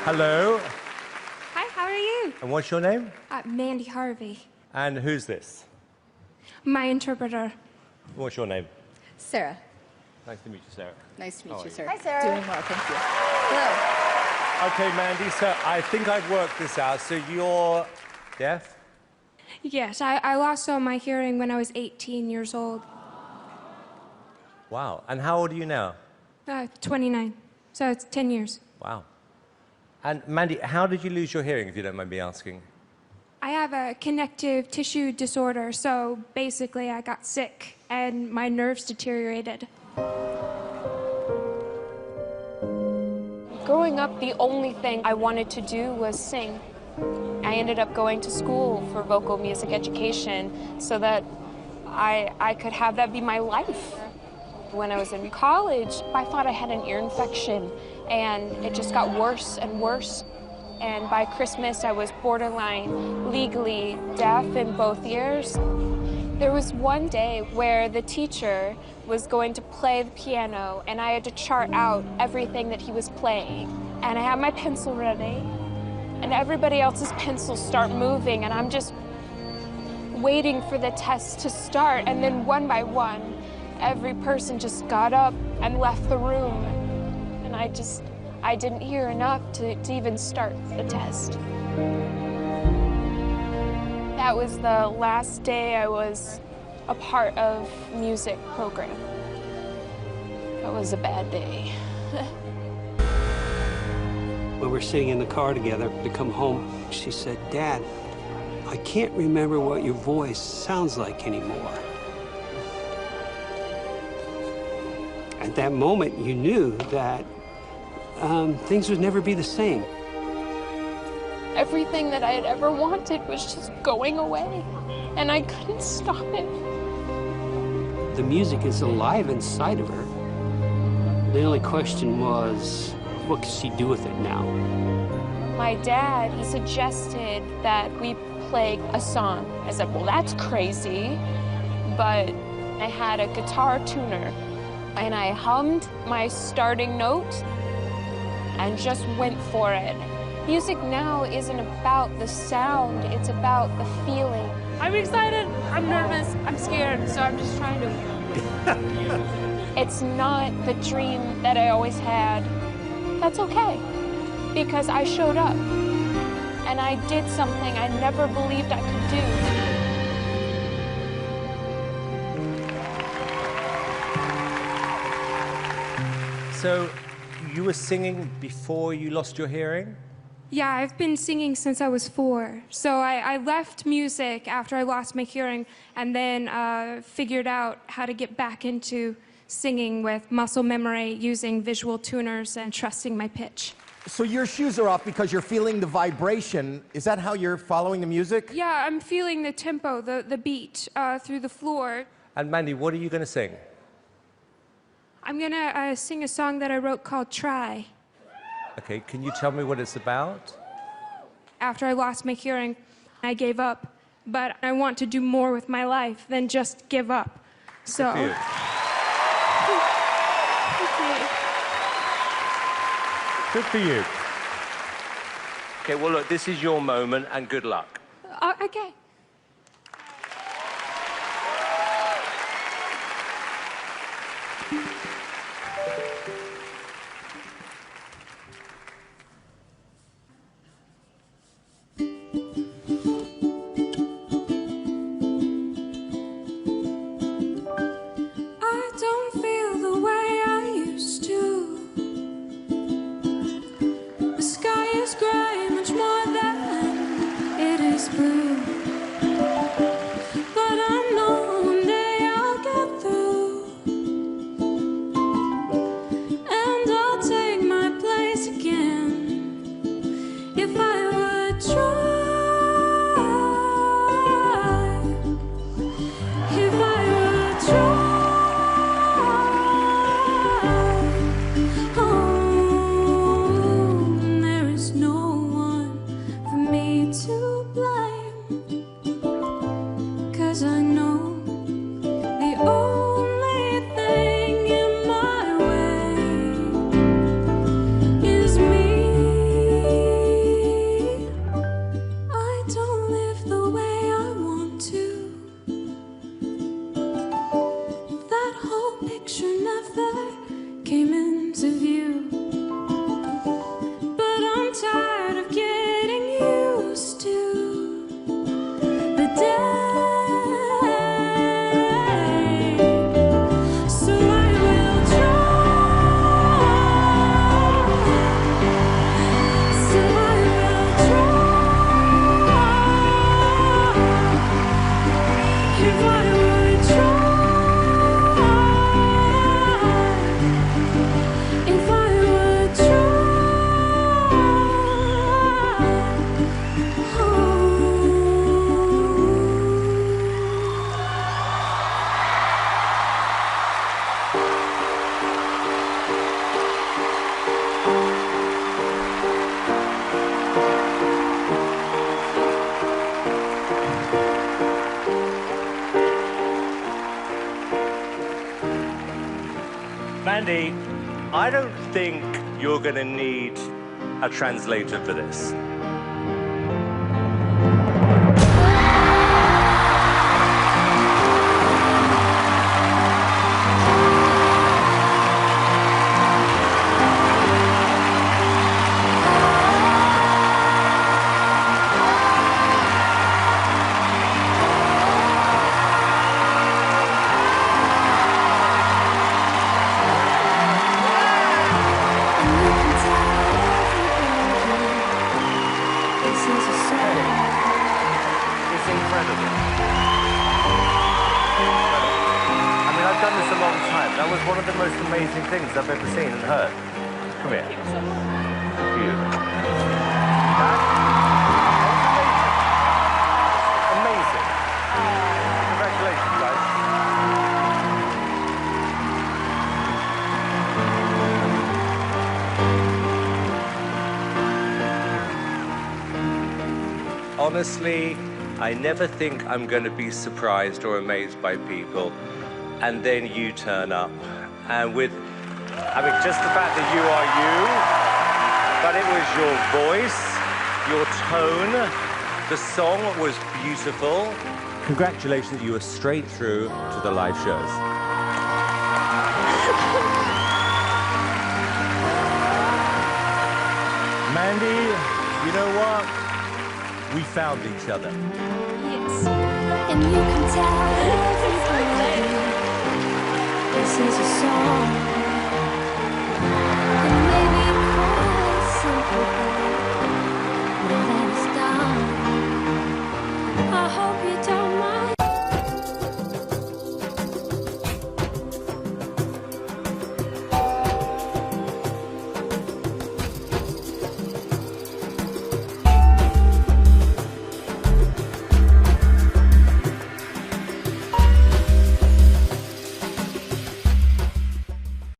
Hello. Hi, how are you? And what's your name? Mandy Harvey. And who's this? My interpreter. What's your name? Sarah. Nice to meet you, Sarah. Nice to meet you, you? sir. Hi, Sarah. Doing well, thank you. Hello. Okay, Mandy, so I think I've worked this out. So you're deaf? Yes, I lost all my hearing when I was 18 years old. Wow. And how old are you now? 29. So it's 10 years. Wow. And Mandy, how did you lose your hearing, if you don't mind me asking? I have a connective tissue disorder, so basically I got sick and my nerves deteriorated. Growing up, the only thing I wanted to do was sing. I ended up going to school for vocal music education so that I could have that be my life. When I was in college, I thought I had an ear infection, and it just got worse and worse. And by Christmas, I was borderline legally deaf in both ears. There was one day where the teacher was going to play the piano, and I had to chart out everything that he was playing. And I had my pencil ready, and everybody else's pencils start moving, and I'm just waiting for the test to start. And then one by one, every person just got up and left the room. And I didn't hear enough to even start the test. That was the last day I was a part of music program. That was a bad day. When we're sitting in the car together to come home, she said, "Dad, I can't remember what your voice sounds like anymore." At that moment, you knew that things would never be the same. Everything that I had ever wanted was just going away, and I couldn't stop it. The music is alive inside of her. The only question was, what could she do with it now? My dad, he suggested that we play a song. I said, well, that's crazy, but I had a guitar tuner, and I hummed my starting note and just went for it. Music now isn't about the sound, it's about the feeling. I'm excited, I'm nervous, I'm scared, so I'm just trying to... It's not the dream that I always had. That's okay, because I showed up, and I did something I never believed I could do. So you were singing before you lost your hearing? Yeah, I've been singing since I was 4. So I left music after I lost my hearing and then figured out how to get back into singing with muscle memory, using visual tuners and trusting my pitch. So your shoes are off because you're feeling the vibration. Is that how you're following the music? Yeah, I'm feeling the tempo, the beat through the floor. And Mandy, what are you going to sing? I'm going to sing a song that I wrote called Try. Okay, can you tell me what it's about? After I lost my hearing, I gave up. But I want to do more with my life than just give up. So... Good for you. Good for you. Okay, well, look, this is your moment, and good luck. Okay. Blue. Mandy, I don't think you're going to need a translator for this. That was one of the most amazing things I've ever seen and heard. Come here. Beautiful. Amazing. Congratulations, guys. Honestly, I never think I'm going to be surprised or amazed by people. And then you turn up, and with, just the fact that you are you, but it was your voice, your tone, the song was beautiful. Congratulations, you were straight through to the live shows. Mandy, you know what? We found each other. Yes, and you can tell everything. This is a song.